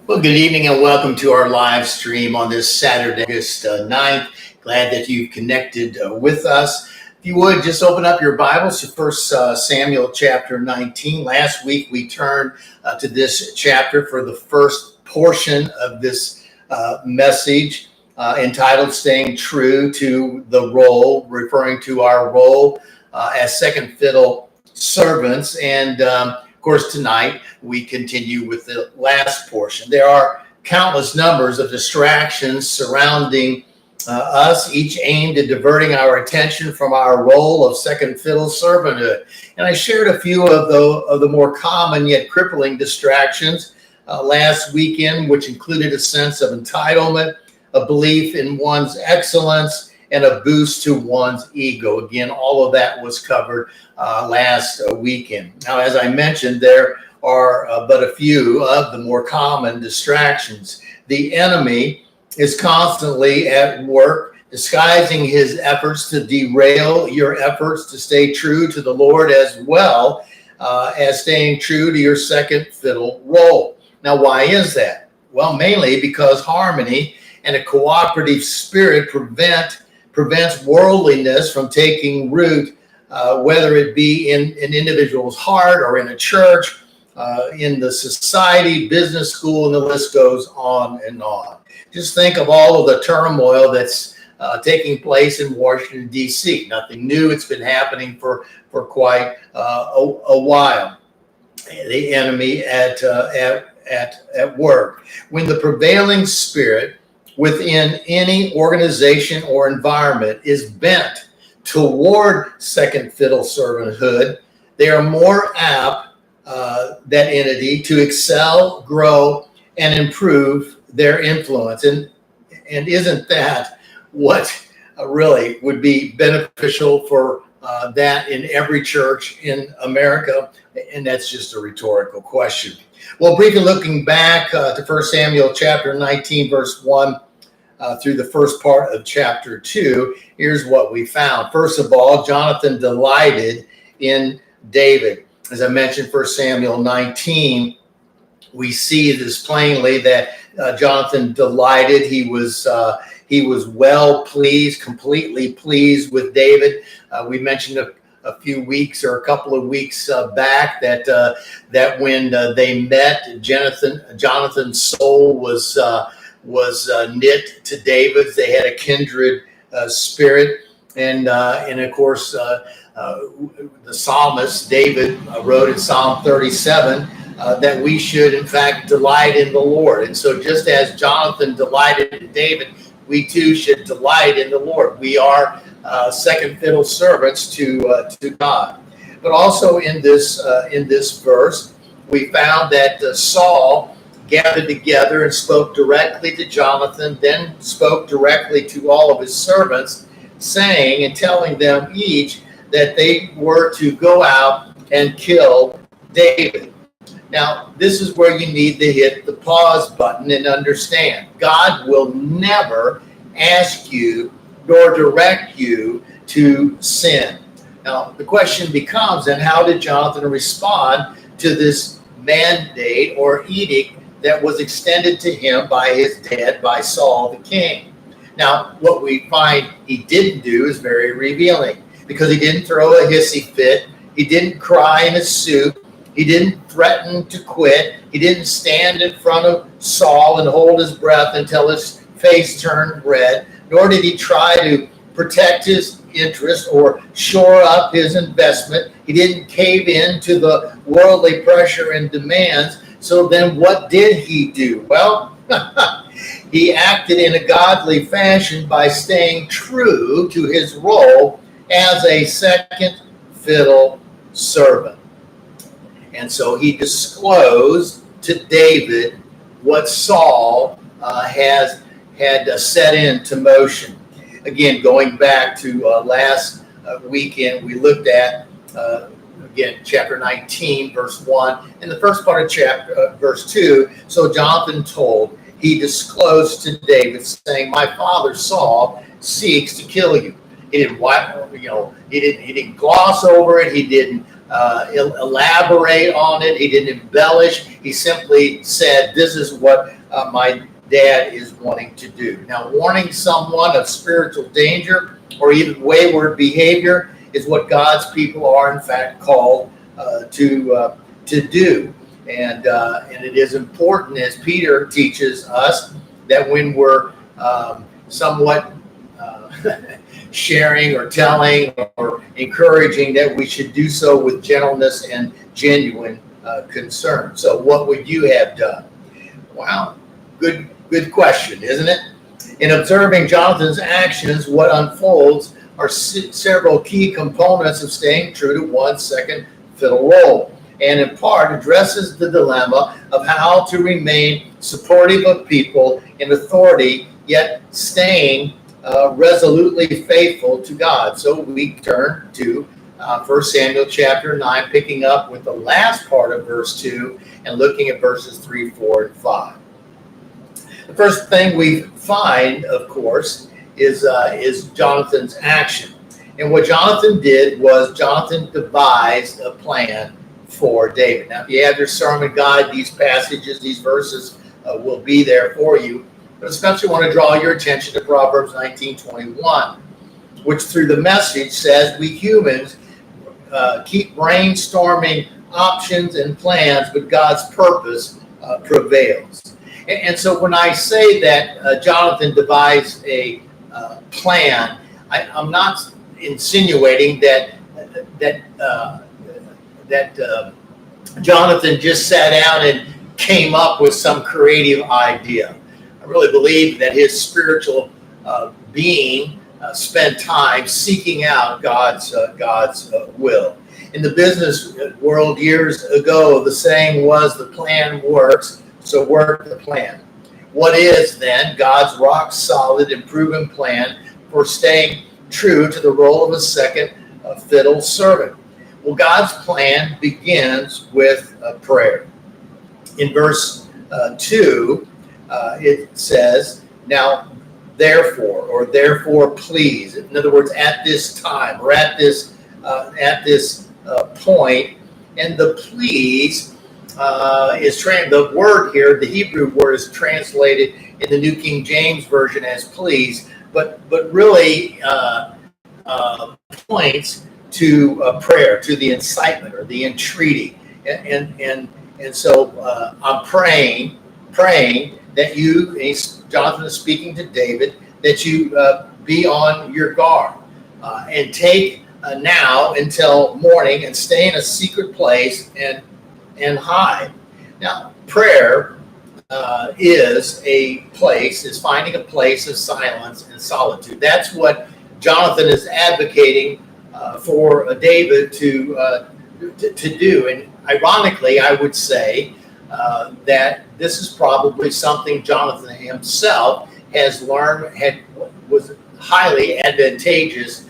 Well, good evening and welcome to our live stream on this Saturday, August 9th. Glad that you've connected with us. If you would, just open up your Bibles to 1 Samuel chapter 19. Last week, we turned to this chapter for the first portion of this message entitled Staying True to the Role, referring to our role as second fiddle servants. And of course, tonight we continue with the last portion. There are countless numbers of distractions surrounding us, each aimed at diverting our attention from our role of second fiddle servanthood. And I shared a few of the more common yet crippling distractions last weekend, which included a sense of entitlement, a belief in one's excellence, and a boost to one's ego. Again, all of that was covered last weekend. Now, as I mentioned, there are but a few of the more common distractions. The enemy is constantly at work, disguising his efforts to derail your efforts to stay true to the Lord, as well as staying true to your second fiddle role. Now, why is that? Well, mainly because harmony and a cooperative spirit prevents worldliness from taking root, whether it be in an individual's heart or in a church, in the society, business school, and the list goes on and on. Just think of all of the turmoil that's taking place in Washington, D.C. Nothing new. It's been happening for quite a while. The enemy at work. When the prevailing spirit within any organization or environment is bent toward second fiddle servanthood, they are more apt, that entity, to excel, grow, and improve their influence. And isn't that what really would be beneficial for that in every church in America? And that's just a rhetorical question. Well, briefly looking back to 1 Samuel chapter 19, verse 1 through the first part of chapter 2, here's what we found. First of all, Jonathan delighted in David. As I mentioned, 1 Samuel 19, we see this plainly that Jonathan delighted. He was well pleased, completely pleased with David. We mentioned a few weeks or a couple of weeks back that when they met, Jonathan's soul was knit to David's. They had a kindred spirit, and of course the psalmist David wrote in Psalm 37 that we should in fact delight in the Lord. And so just as Jonathan delighted in David, we too should delight in the Lord. We are second fiddle servants to God. But also in this verse, we found that Saul gathered together and spoke directly to Jonathan, then spoke directly to all of his servants, saying and telling them each that they were to go out and kill David. Now, this is where you need to hit the pause button and understand. God will never ask you nor direct you to sin. Now, the question becomes, then, how did Jonathan respond to this mandate or edict that was extended to him by his dad, by Saul the king? Now, what we find he didn't do is very revealing, because he didn't throw a hissy fit. He didn't cry in his soup. He didn't threaten to quit. He didn't stand in front of Saul and hold his breath until his face turned red, nor did he try to protect his interest or shore up his investment. He didn't cave in to the worldly pressure and demands. So then what did he do? Well, he acted in a godly fashion by staying true to his role as a second fiddle servant. And so he disclosed to David what Saul had set into motion. Again, going back to last weekend, we looked at, again, chapter 19, verse 1, and the first part of chapter verse 2. So Jonathan he disclosed to David, saying, "My father Saul seeks to kill you." He didn't, he didn't gloss over it. He didn't elaborate on it. He didn't embellish. He simply said, this is what my dad is wanting to do. Now, warning someone of spiritual danger or even wayward behavior is what God's people are, in fact, called to do. And it is important, as Peter teaches us, that when we're somewhat sharing or telling or encouraging, that we should do so with gentleness and genuine concern. So what would you have done? Wow, good question, isn't it? In observing Jonathan's actions, what unfolds are several key components of staying true to one's second fiddle role, and in part addresses the dilemma of how to remain supportive of people in authority, yet staying resolutely faithful to God. So we turn to 1 Samuel chapter 9, picking up with the last part of verse 2 and looking at verses 3, 4, and 5. The first thing we find, of course, is Jonathan's action. And what Jonathan did was Jonathan devised a plan for David. Now, if you have your sermon guide, these passages, these verses will be there for you. But especially want to draw your attention to Proverbs 19:21, which through the Message says, we humans keep brainstorming options and plans, but God's purpose prevails. And so when I say that Jonathan devised a plan, I'm not insinuating that Jonathan just sat down and came up with some creative idea. I really believe that his spiritual being spent time seeking out God's will. In the business world years ago, the saying was, the plan works, so work the plan. What is then God's rock solid and proven plan for staying true to the role of a second fiddle servant? Well, God's plan begins with prayer. In verse 2, it says, now therefore please. In other words, at this time, or at this point, and the please the word here, the Hebrew word, is translated in the New King James Version as please, but really points to prayer, to the incitement or the entreaty, and so I'm praying that you, Jonathan is speaking to David, that you be on your guard and take now until morning and stay in a secret place and hide. Now, prayer is finding a place of silence and solitude. That's what Jonathan is advocating for David to do. And ironically, I would say that this is probably something Jonathan himself has learned was highly advantageous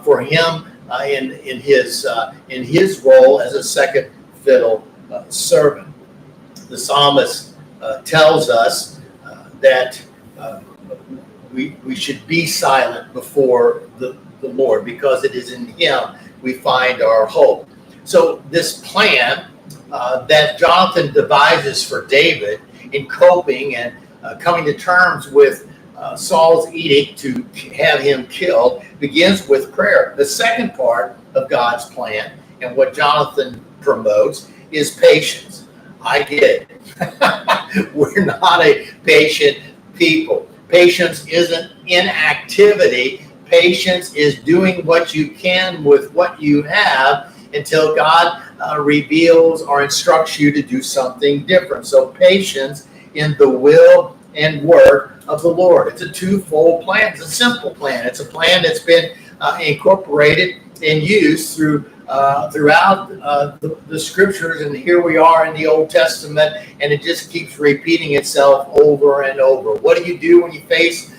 for him in his role as a second fiddle servant. The psalmist tells us that we should be silent before the Lord, because it is in him we find our hope. So this plan that Jonathan devises for David in coping and coming to terms with Saul's edict to have him killed begins with prayer. The second part of God's plan, and what Jonathan promotes, is patience. I get it. We're not a patient people. Patience isn't inactivity. Patience is doing what you can with what you have until God reveals or instructs you to do something different. So patience in the will and work of the Lord. It's a twofold plan. It's a simple plan. It's a plan that's been incorporated and used throughout the scriptures, and here we are in the Old Testament, and it just keeps repeating itself over and over. What do you do when you face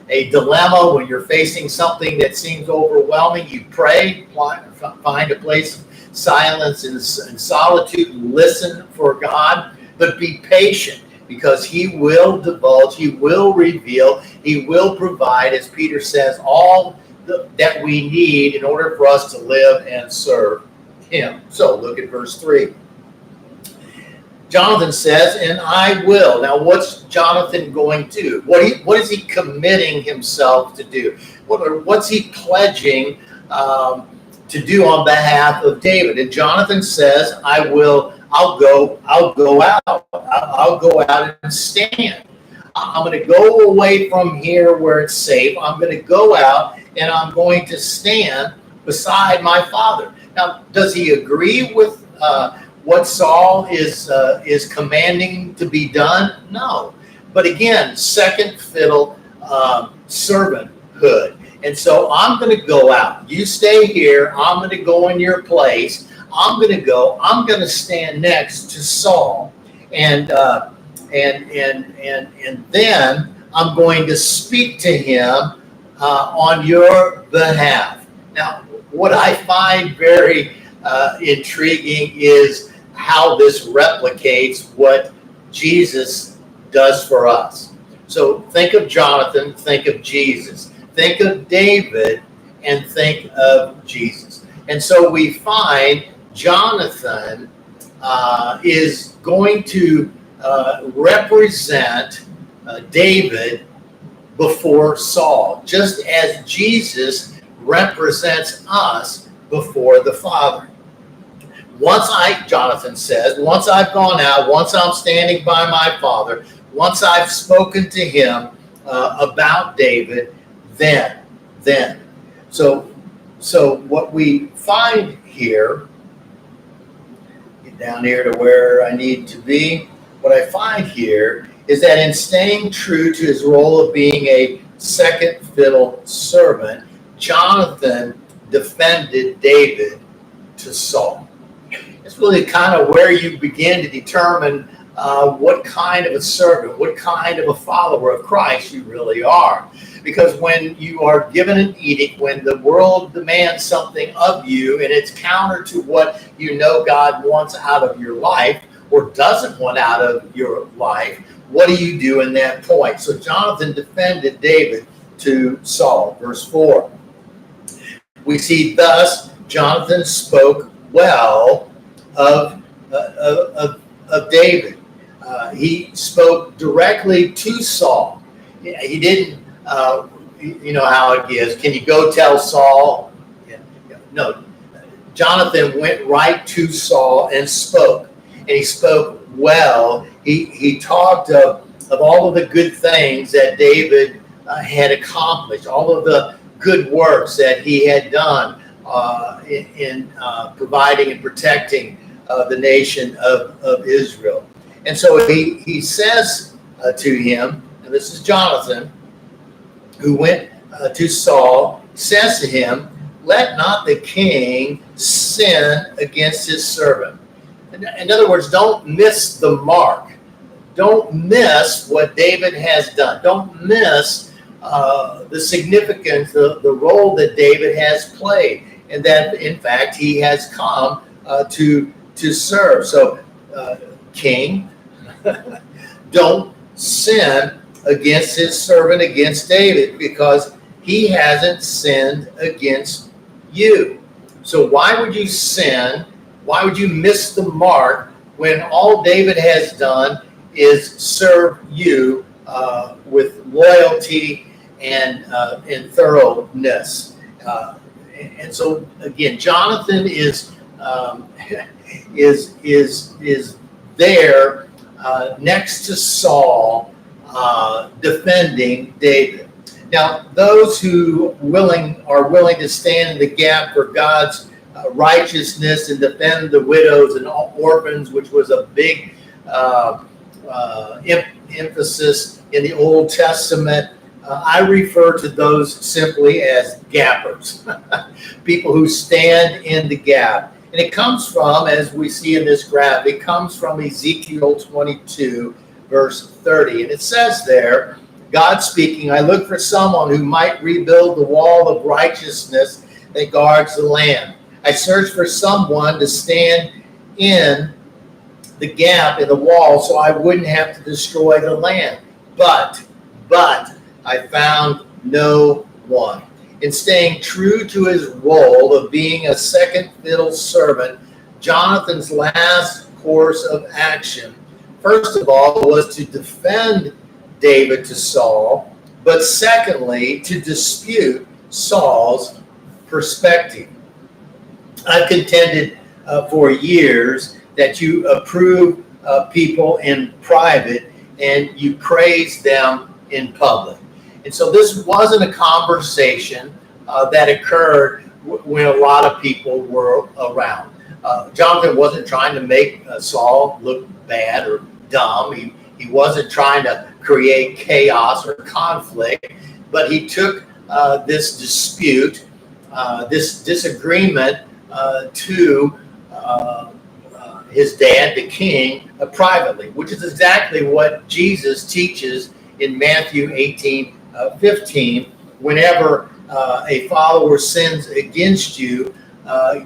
a dilemma, when you're facing something that seems overwhelming? You pray, find a place of silence and solitude, listen for God, but be patient, because he will divulge, he will reveal, he will provide, as Peter says, all that we need in order for us to live and serve him. So look at verse 3. Jonathan says, and I will. Now, what's Jonathan going to do? What is he committing himself to do? What's he pledging to do on behalf of David? And Jonathan says, I'll go out. I'll go out and stand. I'm going to go away from here where it's safe. I'm going to go out and I'm going to stand beside my father. Now, does he agree with what Saul is commanding to be done? No. But again, second fiddle servanthood. And so I'm going to go out. You stay here. I'm going to go in your place. I'm going to stand next to Saul. And then I'm going to speak to him on your behalf. Now, what I find very intriguing is how this replicates what Jesus does for us. So think of Jonathan, think of Jesus, think of David, and think of Jesus. And so we find Jonathan is going to represent David before Saul, just as Jesus represents us before the Father. Jonathan says, once I've gone out, once I'm standing by my Father, once I've spoken to him about David, then. So what we find here, get down here to where I need to be. What I find here is that in staying true to his role of being a second fiddle servant, Jonathan defended David to Saul. It's really kind of where you begin to determine what kind of a servant, what kind of a follower of Christ you really are. Because when you are given an edict, when the world demands something of you and it's counter to what you know God wants out of your life or doesn't want out of your life, what do you do in that point? So Jonathan defended David to Saul. Verse 4. We see thus Jonathan spoke well of David. He spoke directly to Saul. He didn't, you know how it is. Can you go tell Saul? No. Jonathan went right to Saul and spoke. And he spoke well. He talked of all of the good things that David had accomplished, all of the good works that he had done in providing and protecting the nation of Israel. And so he says to him, and this is Jonathan, who went to Saul, says to him, let not the king sin against his servant. In other words, don't miss the mark. Don't miss what David has done. Don't miss the significance, the role that David has played, and that, in fact, he has come to serve. So, king, don't sin against his servant, against David, because he hasn't sinned against you. So why would you sin? Why would you miss the mark when all David has done is serve you with loyalty and thoroughness? And so again, Jonathan is there next to Saul, defending David. Now, those who are willing to stand in the gap for God's righteousness and defend the widows and orphans, which was a big emphasis in the Old Testament, I refer to those simply as gappers, people who stand in the gap. And it comes from, as we see in this graph, it comes from Ezekiel 22, verse 30. And it says there, God speaking, I look for someone who might rebuild the wall of righteousness that guards the land. I search for someone to stand in the gap in the wall so I wouldn't have to destroy the land. But I found no one. In staying true to his role of being a second fiddle servant, Jonathan's last course of action, first of all, was to defend David to Saul, but secondly, to dispute Saul's perspective. I've contended for years that you approve people in private and you praise them in public. And so this wasn't a conversation that occurred when a lot of people were around. Jonathan wasn't trying to make Saul look bad or dumb. He wasn't trying to create chaos or conflict, but he took this dispute, this disagreement to his dad, the king, privately, which is exactly what Jesus teaches in Matthew 18:15. Whenever a follower sins against you,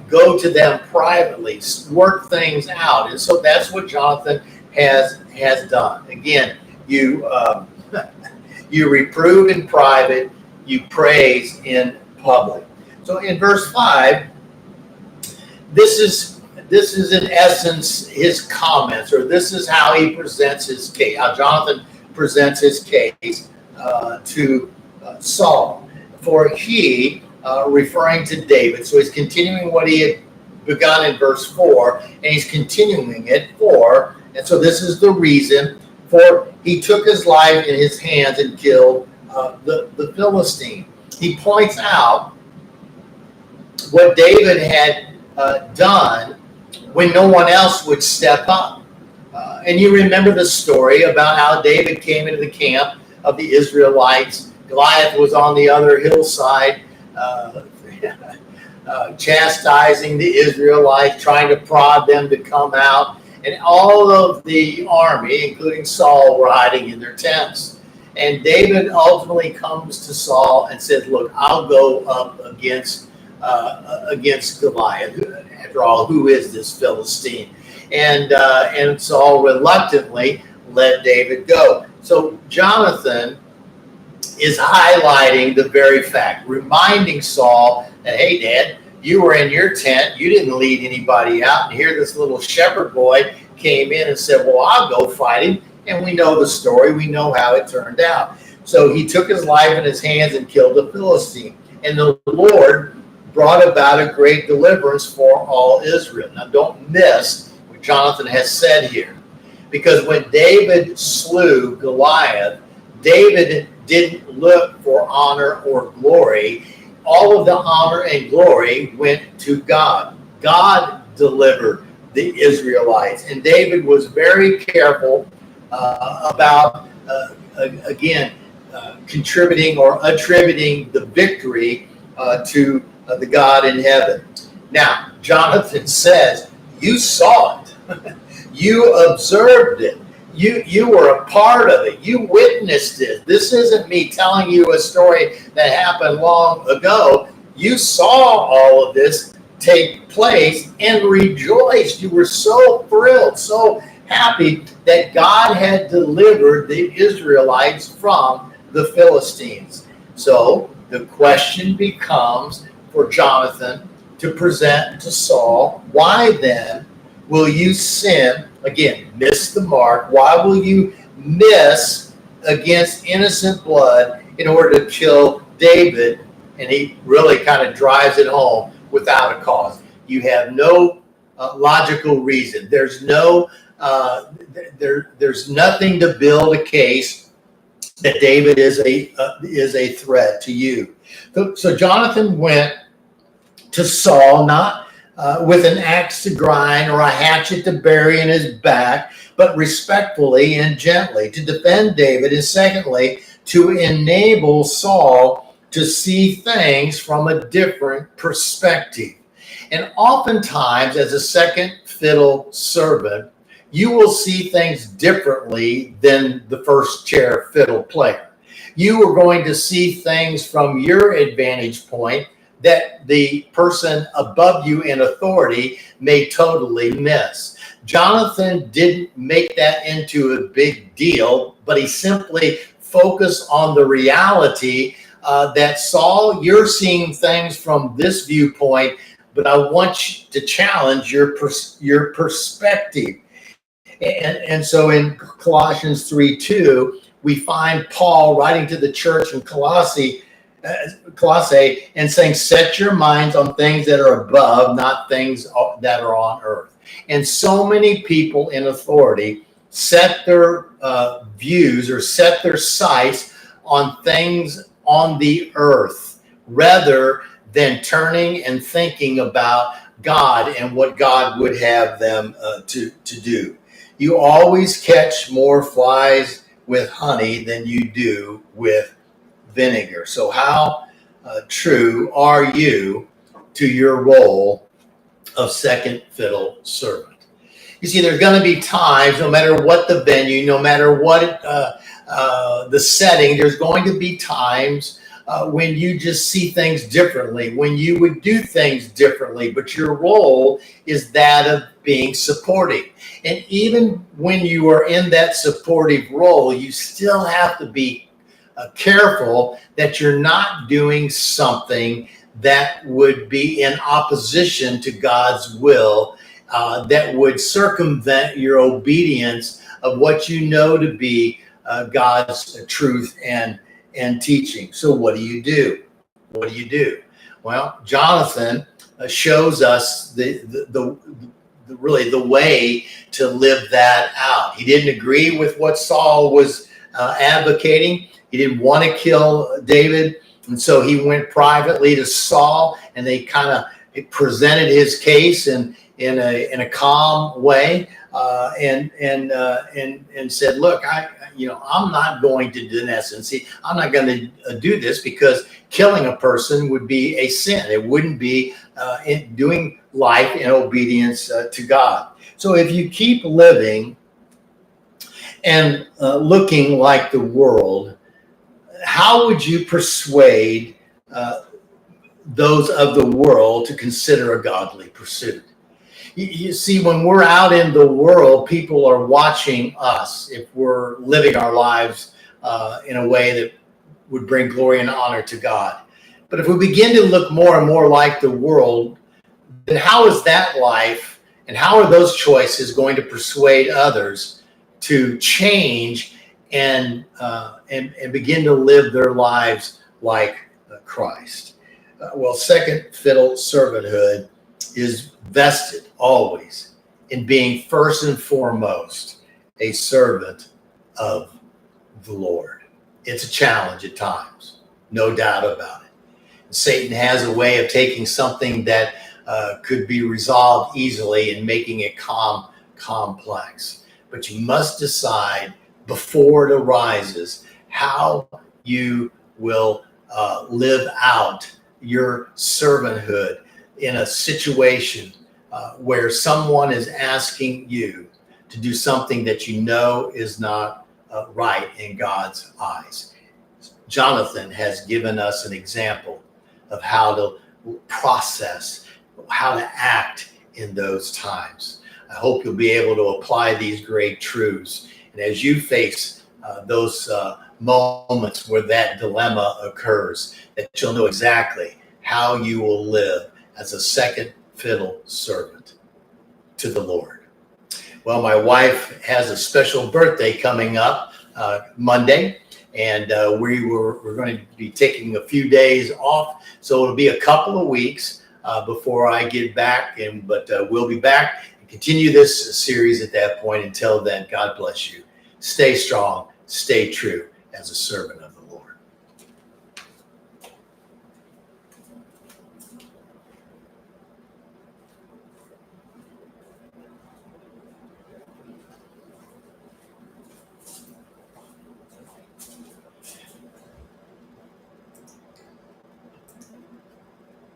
go to them privately, work things out. And so that's what Jonathan has done. Again, you you reprove in private, you praise in public. So in verse 5, this is in essence his comments, or this is how he presents his case, how Jonathan presents his case to Saul. For he, referring to David, so he's continuing what he had begun in verse 4, and he's continuing it for, and so this is the reason for he took his life in his hands and killed the Philistine. He points out what David had done when no one else would step up. And you remember the story about how David came into the camp of the Israelites. Goliath was on the other hillside, chastising the Israelites, trying to prod them to come out. And all of the army, including Saul, were hiding in their tents. And David ultimately comes to Saul and says, look, I'll go up against Goliath. After all, who is this Philistine? And Saul reluctantly let David go. So Jonathan is highlighting the very fact, reminding Saul that, hey, Dad, you were in your tent. You didn't lead anybody out. And here this little shepherd boy came in and said, well, I'll go fight him. And we know the story. We know how it turned out. So he took his life in his hands and killed the Philistine. And the Lord brought about a great deliverance for all Israel. Now, don't miss what Jonathan has said here. Because when David slew Goliath, David didn't look for honor or glory. All of the honor and glory went to God. God delivered the Israelites. And David was very careful about, contributing or attributing the victory to the God in heaven. Now, Jonathan says, you saw it. You observed it. You were a part of it. You witnessed it. This isn't me telling you a story that happened long ago. You saw all of this take place and rejoiced. You were so thrilled, so happy that God had delivered the Israelites from the Philistines. So the question becomes for Jonathan to present to Saul, why then will you sin? Again, miss the mark. Why will you miss against innocent blood in order to kill David? And he really kind of drives it home without a cause. You have no logical reason. There's no, there's nothing to build a case that David is a threat to you. So Jonathan went to Saul, not with an axe to grind or a hatchet to bury in his back, but respectfully and gently to defend David, and secondly, to enable Saul to see things from a different perspective. And oftentimes, as a second fiddle servant, you will see things differently than the first chair fiddle player. You are going to see things from your advantage point that the person above you in authority may totally miss. Jonathan didn't make that into a big deal, but he simply focused on the reality that Saul, you're seeing things from this viewpoint, but I want you to challenge your perspective. And so in Colossians 3:2, we find Paul writing to the church in Colossae and saying, set your minds on things that are above, not things that are on earth. And so many people in authority set their views or set their sights on things on the earth rather than turning and thinking about God and what God would have them to do. You always catch more flies with honey than you do with vinegar. So how true are you to your role of second fiddle servant? You see, there's going to be times, no matter what the venue, no matter what the setting, there's going to be times when you just see things differently, when you would do things differently, but your role is that of being supportive. And even when you are in that supportive role, you still have to be careful that you're not doing something that would be in opposition to God's will, that would circumvent your obedience of what you know to be God's truth and teaching. So what do you do? What do you do? Well, Jonathan shows us really the way to live that out. He didn't agree with what Saul was advocating. He didn't want to kill David, and so he went privately to Saul, and they kind of presented his case in a calm way, and said, "Look, I'm not going to, in essence, I'm not going to do this because killing a person would be a sin. It wouldn't be doing life in obedience to God. So if you keep living and looking like the world, how would you persuade those of the world to consider a godly pursuit? You see, when we're out in the world, people are watching us if we're living our lives in a way that would bring glory and honor to God. But if we begin to look more and more like the world, then how is that life and how are those choices going to persuade others to change and begin to live their lives like Christ? Well, second fiddle servanthood is vested always in being first and foremost a servant of the Lord. It's a challenge at times, no doubt about it. Satan has a way of taking something that could be resolved easily and making it complex. But you must decide before it arises how you will live out your servanthood in a situation where someone is asking you to do something that you know is not right in God's eyes. Jonathan has given us an example of how to process, how to act in those times. I hope you'll be able to apply these great truths. And as you face those moments where that dilemma occurs, that you'll know exactly how you will live as a second fiddle servant to the Lord. Well, my wife has a special birthday coming up Monday, and we're going to be taking a few days off, so it'll be a couple of weeks before I get back. But we'll be back and continue this series at that point. Until then, God bless you. Stay strong, stay true as a servant of the Lord.